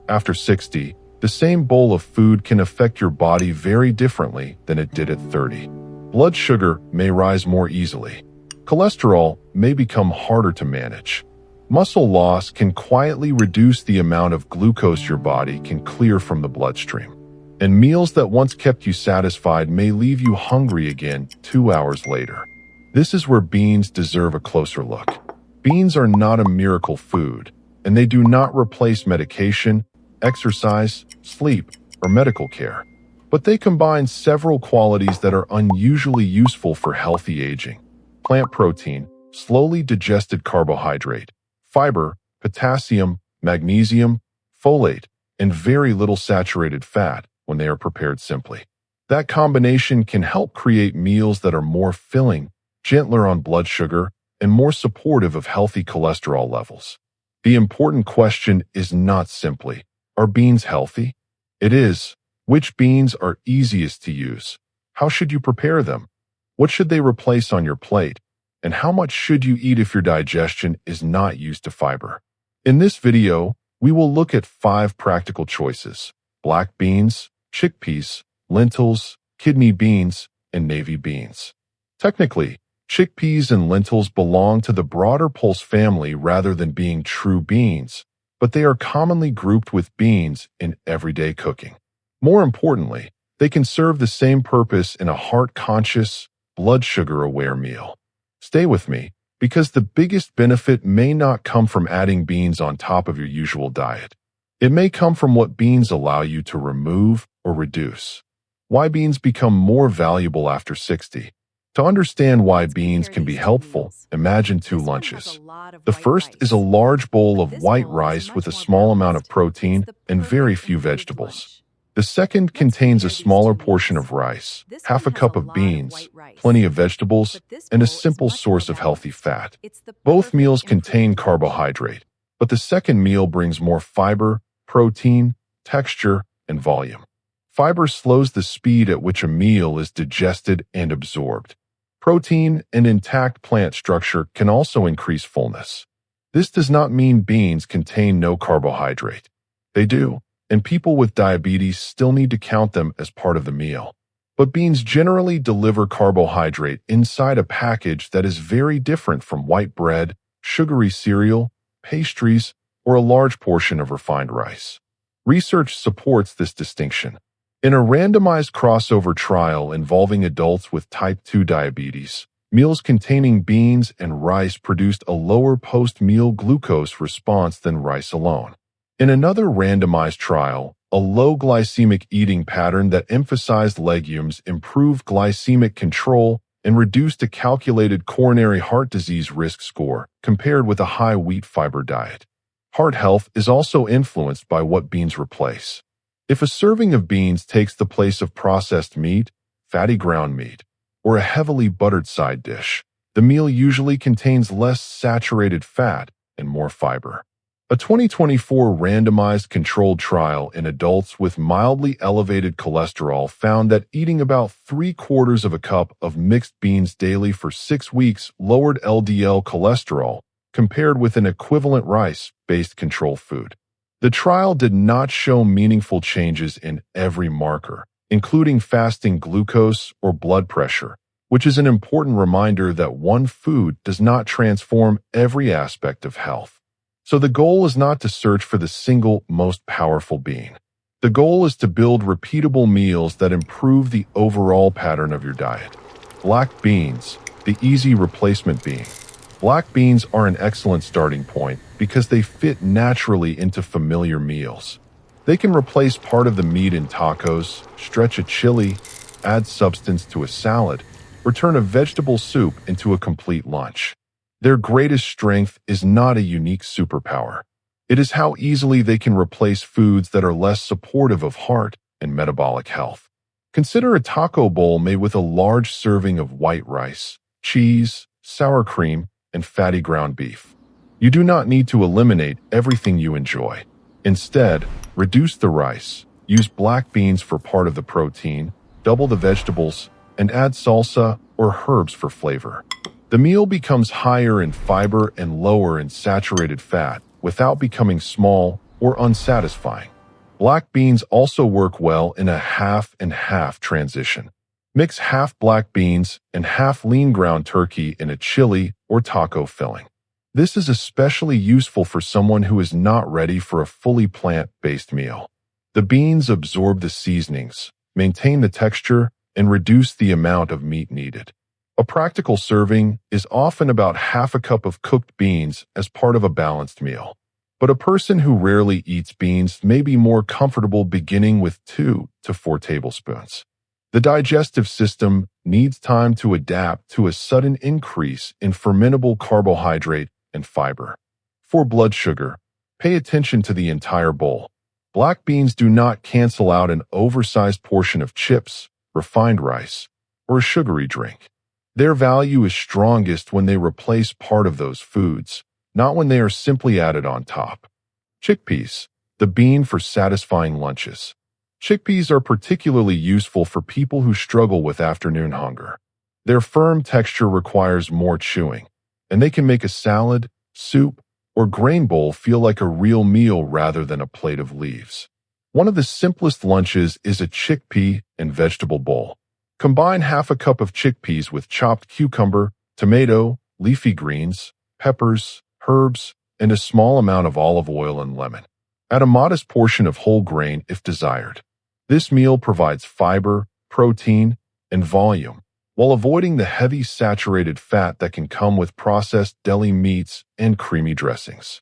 After 60, the same bowl of food can affect your body very differently than it did at 30. Blood sugar may rise more easily. Cholesterol may become harder to manage. Muscle loss can quietly reduce the amount of glucose your body can clear from the bloodstream. And meals that once kept you satisfied may leave you hungry again 2 hours later. This is where beans deserve a closer look. Beans are not a miracle food, and they do not replace medication, exercise, sleep, or medical care. But they combine several qualities that are unusually useful for healthy aging. Plant protein, slowly digested carbohydrate, fiber, potassium, magnesium, folate, and very little saturated fat when they are prepared simply. That combination can help create meals that are more filling, gentler on blood sugar, and more supportive of healthy cholesterol levels. The important question is not simply, are beans healthy? It is, which beans are easiest to use? How should you prepare them? What should they replace on your plate? And how much should you eat if your digestion is not used to fiber? In this video, we will look at 5 practical choices: black beans, chickpeas, lentils, kidney beans, and navy beans. Technically, chickpeas and lentils belong to the broader pulse family rather than being true beans, but they are commonly grouped with beans in everyday cooking. More importantly, they can serve the same purpose in a heart-conscious, blood sugar-aware meal. Stay with me, because the biggest benefit may not come from adding beans on top of your usual diet. It may come from what beans allow you to remove or reduce. Why beans become more valuable after 60. To understand why beans can be helpful, imagine 2 lunches. The first is a large bowl of white rice with a small amount of protein and very few vegetables. The second contains a smaller portion of rice, half a cup of beans, plenty of vegetables, and a simple source of healthy fat. Both meals contain carbohydrate, but the second meal brings more fiber, protein, texture, and volume. Fiber slows the speed at which a meal is digested and absorbed. Protein and intact plant structure can also increase fullness. This does not mean beans contain no carbohydrate. They do, and people with diabetes still need to count them as part of the meal. But beans generally deliver carbohydrate inside a package that is very different from white bread, sugary cereal, pastries, or a large portion of refined rice. Research supports this distinction. In a randomized crossover trial involving adults with type 2 diabetes, meals containing beans and rice produced a lower post-meal glucose response than rice alone. In another randomized trial, a low glycemic eating pattern that emphasized legumes improved glycemic control and reduced a calculated coronary heart disease risk score compared with a high wheat fiber diet. Heart health is also influenced by what beans replace. If a serving of beans takes the place of processed meat, fatty ground meat, or a heavily buttered side dish, the meal usually contains less saturated fat and more fiber. A 2024 randomized controlled trial in adults with mildly elevated cholesterol found that eating about 3/4 of a cup of mixed beans daily for 6 weeks lowered LDL cholesterol compared with an equivalent rice-based control food. The trial did not show meaningful changes in every marker, including fasting glucose or blood pressure, which is an important reminder that one food does not transform every aspect of health. So the goal is not to search for the single most powerful bean. The goal is to build repeatable meals that improve the overall pattern of your diet. Black beans, the easy replacement bean. Black beans are an excellent starting point because they fit naturally into familiar meals. They can replace part of the meat in tacos, stretch a chili, add substance to a salad, or turn a vegetable soup into a complete lunch. Their greatest strength is not a unique superpower. It is how easily they can replace foods that are less supportive of heart and metabolic health. Consider a taco bowl made with a large serving of white rice, cheese, sour cream, and fatty ground beef. You do not need to eliminate everything you enjoy. Instead, reduce the rice, use black beans for part of the protein, double the vegetables, and add salsa or herbs for flavor. The meal becomes higher in fiber and lower in saturated fat without becoming small or unsatisfying. Black beans also work well in a half and half transition. Mix half black beans and half lean ground turkey in a chili or taco filling. This is especially useful for someone who is not ready for a fully plant-based meal. The beans absorb the seasonings, maintain the texture, and reduce the amount of meat needed. A practical serving is often about half a cup of cooked beans as part of a balanced meal. But a person who rarely eats beans may be more comfortable beginning with 2 to 4 tablespoons. The digestive system needs time to adapt to a sudden increase in fermentable carbohydrate and fiber. For blood sugar, pay attention to the entire bowl. Black beans do not cancel out an oversized portion of chips, refined rice, or a sugary drink. Their value is strongest when they replace part of those foods, not when they are simply added on top. Chickpeas, the bean for satisfying lunches. Chickpeas are particularly useful for people who struggle with afternoon hunger. Their firm texture requires more chewing, and they can make a salad, soup, or grain bowl feel like a real meal rather than a plate of leaves. One of the simplest lunches is a chickpea and vegetable bowl. Combine half a cup of chickpeas with chopped cucumber, tomato, leafy greens, peppers, herbs, and a small amount of olive oil and lemon. Add a modest portion of whole grain if desired. This meal provides fiber, protein, and volume, while avoiding the heavy saturated fat that can come with processed deli meats and creamy dressings.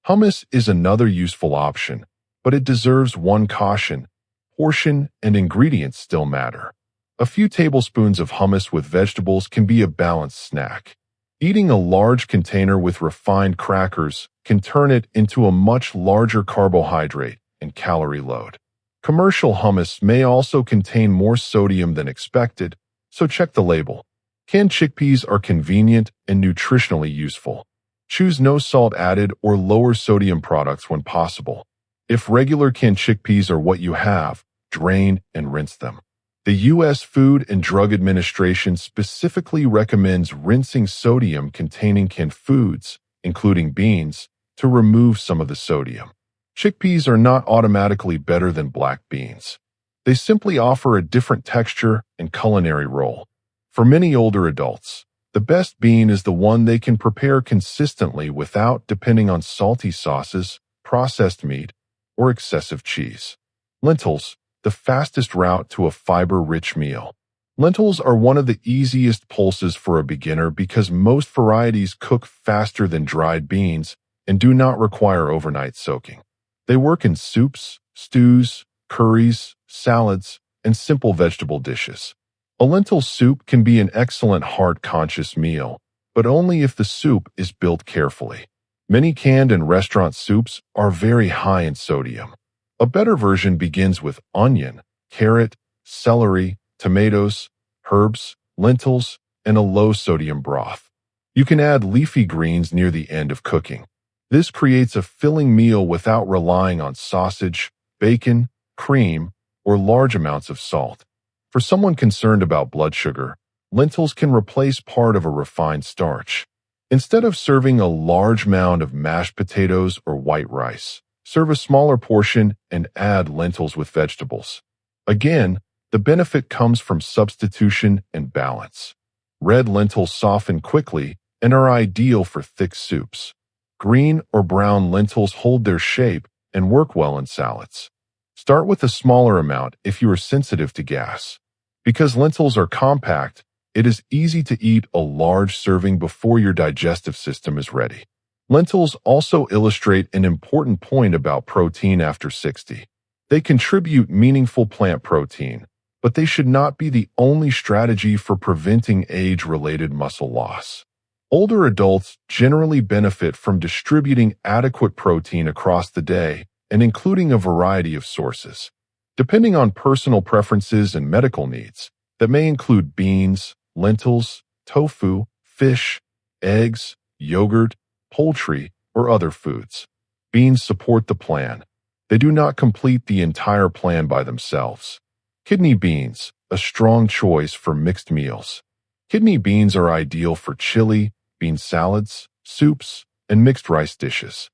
Hummus is another useful option, but it deserves one caution: portion and ingredients still matter. A few tablespoons of hummus with vegetables can be a balanced snack. Eating a large container with refined crackers can turn it into a much larger carbohydrate and calorie load. Commercial hummus may also contain more sodium than expected, so check the label. Canned chickpeas are convenient and nutritionally useful. Choose no salt added or lower sodium products when possible. If regular canned chickpeas are what you have, drain and rinse them. The U.S. Food and Drug Administration specifically recommends rinsing sodium-containing canned foods, including beans, to remove some of the sodium. Chickpeas are not automatically better than black beans. They simply offer a different texture and culinary role. For many older adults, the best bean is the one they can prepare consistently without depending on salty sauces, processed meat, or excessive cheese. Lentils, the fastest route to a fiber-rich meal. Lentils are one of the easiest pulses for a beginner because most varieties cook faster than dried beans and do not require overnight soaking. They work in soups, stews, curries, salads, and simple vegetable dishes. A lentil soup can be an excellent heart-conscious meal, but only if the soup is built carefully. Many canned and restaurant soups are very high in sodium. A better version begins with onion, carrot, celery, tomatoes, herbs, lentils, and a low-sodium broth. You can add leafy greens near the end of cooking. This creates a filling meal without relying on sausage, bacon, cream, or large amounts of salt. For someone concerned about blood sugar, lentils can replace part of a refined starch. Instead of serving a large mound of mashed potatoes or white rice, serve a smaller portion and add lentils with vegetables. Again, the benefit comes from substitution and balance. Red lentils soften quickly and are ideal for thick soups. Green or brown lentils hold their shape and work well in salads. Start with a smaller amount if you are sensitive to gas. Because lentils are compact, it is easy to eat a large serving before your digestive system is ready. Lentils also illustrate an important point about protein after 60. They contribute meaningful plant protein, but they should not be the only strategy for preventing age-related muscle loss. Older adults generally benefit from distributing adequate protein across the day and including a variety of sources. Depending on personal preferences and medical needs, that may include beans, lentils, tofu, fish, eggs, yogurt, poultry, or other foods. Beans support the plan. They do not complete the entire plan by themselves. Kidney beans, a strong choice for mixed meals. Kidney beans are ideal for chili, bean salads, soups, and mixed rice dishes.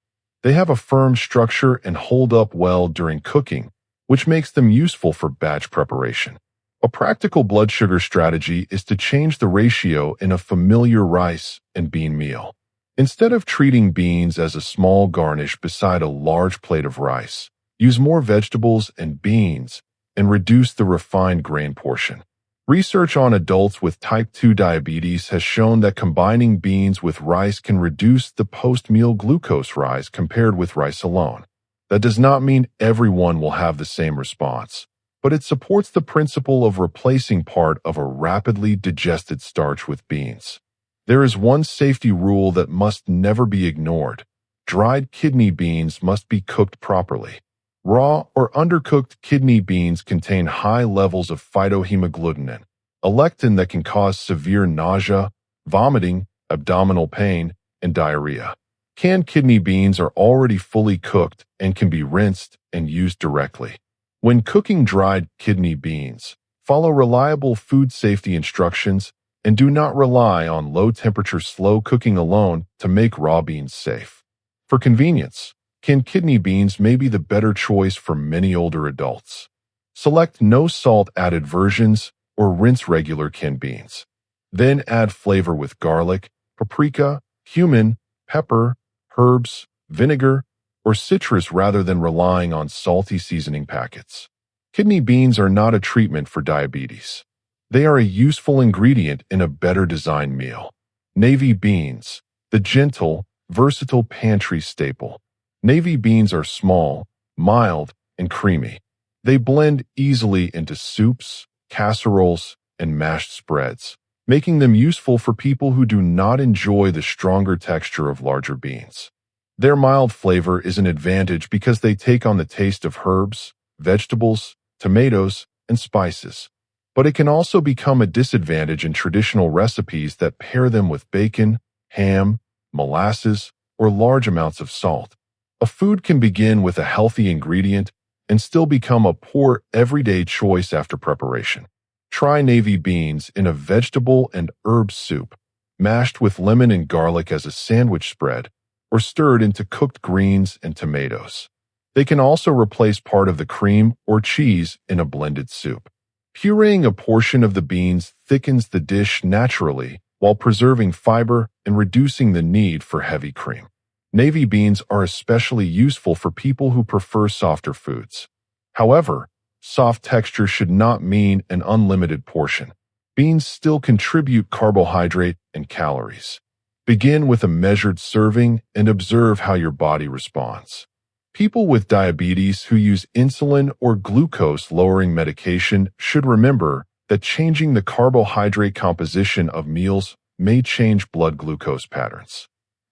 They have a firm structure and hold up well during cooking, which makes them useful for batch preparation. A practical blood sugar strategy is to change the ratio in a familiar rice and bean meal. Instead of treating beans as a small garnish beside a large plate of rice, use more vegetables and beans and reduce the refined grain portion. Research on adults with type 2 diabetes has shown that combining beans with rice can reduce the post-meal glucose rise compared with rice alone. That does not mean everyone will have the same response, but it supports the principle of replacing part of a rapidly digested starch with beans. There is one safety rule that must never be ignored. Dried kidney beans must be cooked properly. Raw or undercooked kidney beans contain high levels of phytohemagglutinin, a lectin that can cause severe nausea, vomiting, abdominal pain, and diarrhea. Canned kidney beans are already fully cooked and can be rinsed and used directly. When cooking dried kidney beans, follow reliable food safety instructions and do not rely on low-temperature slow cooking alone to make raw beans safe. For convenience, canned kidney beans may be the better choice for many older adults. Select no salt added versions or rinse regular canned beans. Then add flavor with garlic, paprika, cumin, pepper, herbs, vinegar, or citrus rather than relying on salty seasoning packets. Kidney beans are not a treatment for diabetes. They are a useful ingredient in a better designed meal. Navy beans, the gentle, versatile pantry staple. Navy beans are small, mild, and creamy. They blend easily into soups, casseroles, and mashed spreads, making them useful for people who do not enjoy the stronger texture of larger beans. Their mild flavor is an advantage because they take on the taste of herbs, vegetables, tomatoes, and spices. But it can also become a disadvantage in traditional recipes that pair them with bacon, ham, molasses, or large amounts of salt. A food can begin with a healthy ingredient and still become a poor everyday choice after preparation. Try navy beans in a vegetable and herb soup, mashed with lemon and garlic as a sandwich spread, or stirred into cooked greens and tomatoes. They can also replace part of the cream or cheese in a blended soup. Pureeing a portion of the beans thickens the dish naturally while preserving fiber and reducing the need for heavy cream. Navy beans are especially useful for people who prefer softer foods. However, soft texture should not mean an unlimited portion. Beans still contribute carbohydrate and calories. Begin with a measured serving and observe how your body responds. People with diabetes who use insulin or glucose-lowering medication should remember that changing the carbohydrate composition of meals may change blood glucose patterns.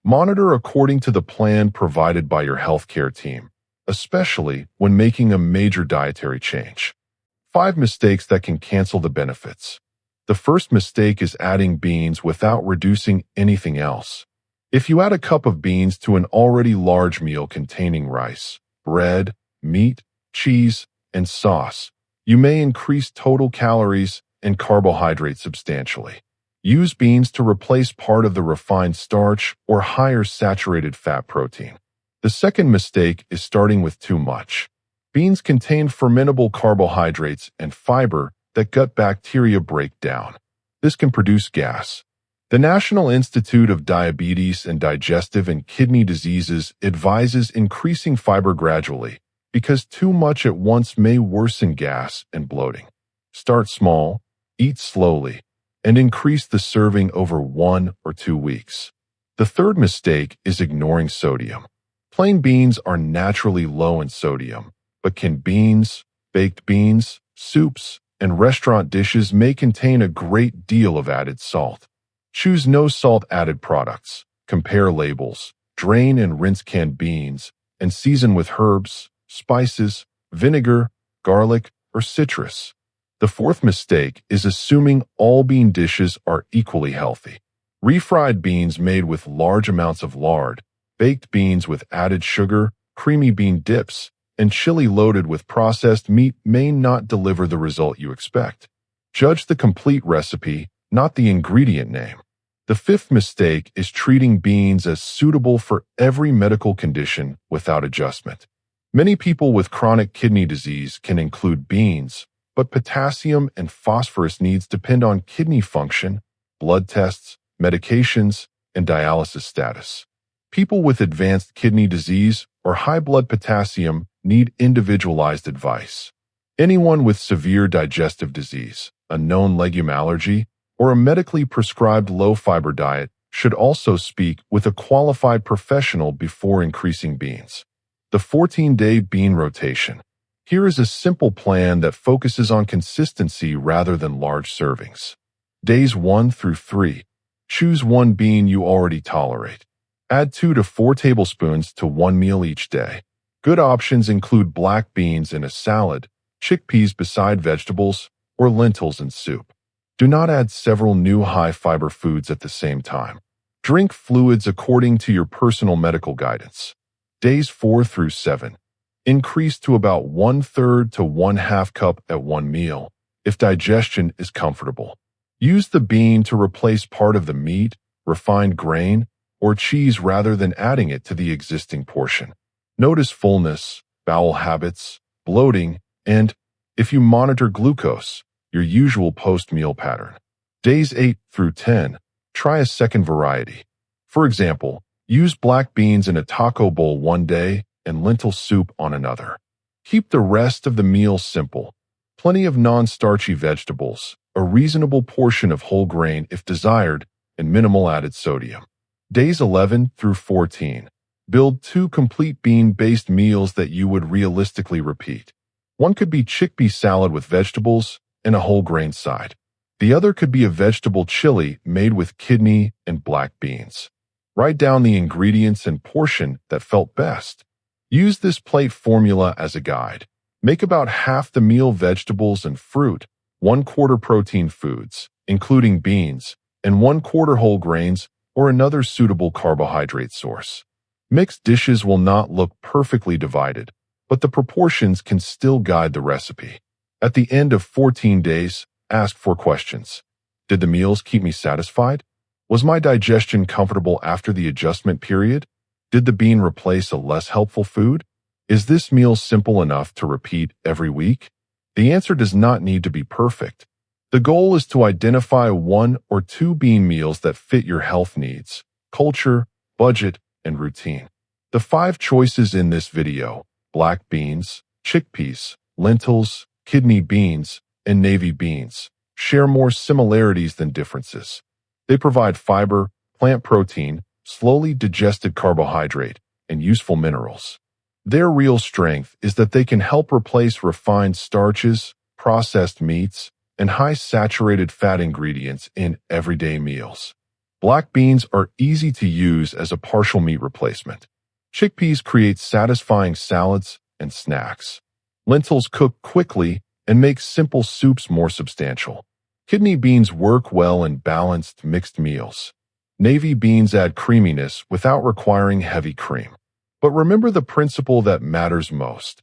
Monitor according to the plan provided by your healthcare team, especially when making a major dietary change. 5 mistakes that can cancel the benefits. The first mistake is adding beans without reducing anything else. If you add a cup of beans to an already large meal containing rice, bread, meat, cheese, and sauce, you may increase total calories and carbohydrates substantially. Use beans to replace part of the refined starch or higher saturated fat protein. The second mistake is starting with too much. Beans contain fermentable carbohydrates and fiber that gut bacteria break down. This can produce gas. The National Institute of Diabetes and Digestive and Kidney Diseases advises increasing fiber gradually because too much at once may worsen gas and bloating. Start small, eat slowly, and increase the serving over 1 or 2 weeks. The third mistake is ignoring sodium. Plain beans are naturally low in sodium, but canned beans, baked beans, soups, and restaurant dishes may contain a great deal of added salt. Choose no salt added products. Compare labels. Drain and rinse canned beans and season with herbs, spices, vinegar, garlic, or citrus. The fourth mistake is assuming all bean dishes are equally healthy. Refried beans made with large amounts of lard, baked beans with added sugar, creamy bean dips, and chili loaded with processed meat may not deliver the result you expect. Judge the complete recipe, not the ingredient name. The fifth mistake is treating beans as suitable for every medical condition without adjustment. Many people with chronic kidney disease can include beans, but potassium and phosphorus needs depend on kidney function, blood tests, medications, and dialysis status. People with advanced kidney disease or high blood potassium need individualized advice. Anyone with severe digestive disease, a known legume allergy, or a medically prescribed low-fiber diet should also speak with a qualified professional before increasing beans. The 14-day bean rotation. Here is a simple plan that focuses on consistency rather than large servings. Days 1 through 3. Choose one bean you already tolerate. Add 2 to 4 tablespoons to one meal each day. Good options include black beans in a salad, chickpeas beside vegetables, or lentils in soup. Do not add several new high-fiber foods at the same time. Drink fluids according to your personal medical guidance. Days 4 through 7. Increase to about 1/3 to 1/2 cup at one meal, if digestion is comfortable. Use the bean to replace part of the meat, refined grain, or cheese rather than adding it to the existing portion. Notice fullness, bowel habits, bloating, and, if you monitor glucose, your usual post-meal pattern. Days 8 through 10. Try a second variety. For example, use black beans in a taco bowl one day and lentil soup on another. Keep the rest of the meal simple. Plenty of non-starchy vegetables, a reasonable portion of whole grain if desired, and minimal added sodium. Days 11 through 14. Build 2 complete bean-based meals that you would realistically repeat. One could be chickpea salad with vegetables and a whole grain side. The other could be a vegetable chili made with kidney and black beans. Write down the ingredients and portion that felt best. Use this plate formula as a guide. Make about half the meal vegetables and fruit, 1/4 protein foods, including beans, and 1/4 whole grains or another suitable carbohydrate source. Mixed dishes will not look perfectly divided, but the proportions can still guide the recipe. At the end of 14 days, ask 4 questions. Did the meals keep me satisfied? Was my digestion comfortable after the adjustment period? Did the bean replace a less helpful food? Is this meal simple enough to repeat every week? The answer does not need to be perfect. The goal is to identify 1 or 2 bean meals that fit your health needs, culture, budget, and routine. The 5 choices in this video, black beans, chickpeas, lentils, kidney beans, and navy beans, share more similarities than differences. They provide fiber, plant protein, slowly digested carbohydrate, and useful minerals. Their real strength is that they can help replace refined starches, processed meats, and high saturated fat ingredients in everyday meals. Black beans are easy to use as a partial meat replacement. Chickpeas create satisfying salads and snacks. Lentils cook quickly and make simple soups more substantial. Kidney beans work well in balanced mixed meals. Navy beans add creaminess without requiring heavy cream. But remember the principle that matters most.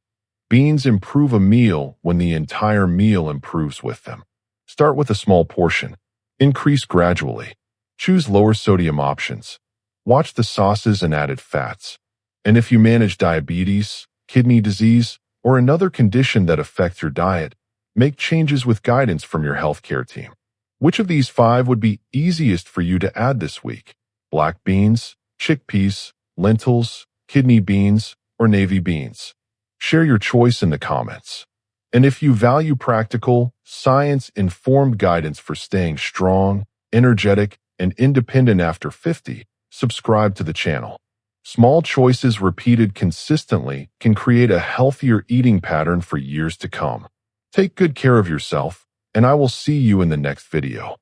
Beans improve a meal when the entire meal improves with them. Start with a small portion. Increase gradually. Choose lower sodium options. Watch the sauces and added fats. And if you manage diabetes, kidney disease, or another condition that affects your diet, make changes with guidance from your healthcare team. Which of these 5 would be easiest for you to add this week? Black beans, chickpeas, lentils, kidney beans, or navy beans? Share your choice in the comments. And if you value practical, science-informed guidance for staying strong, energetic, and independent after 50, subscribe to the channel. Small choices repeated consistently can create a healthier eating pattern for years to come. Take good care of yourself, and I will see you in the next video.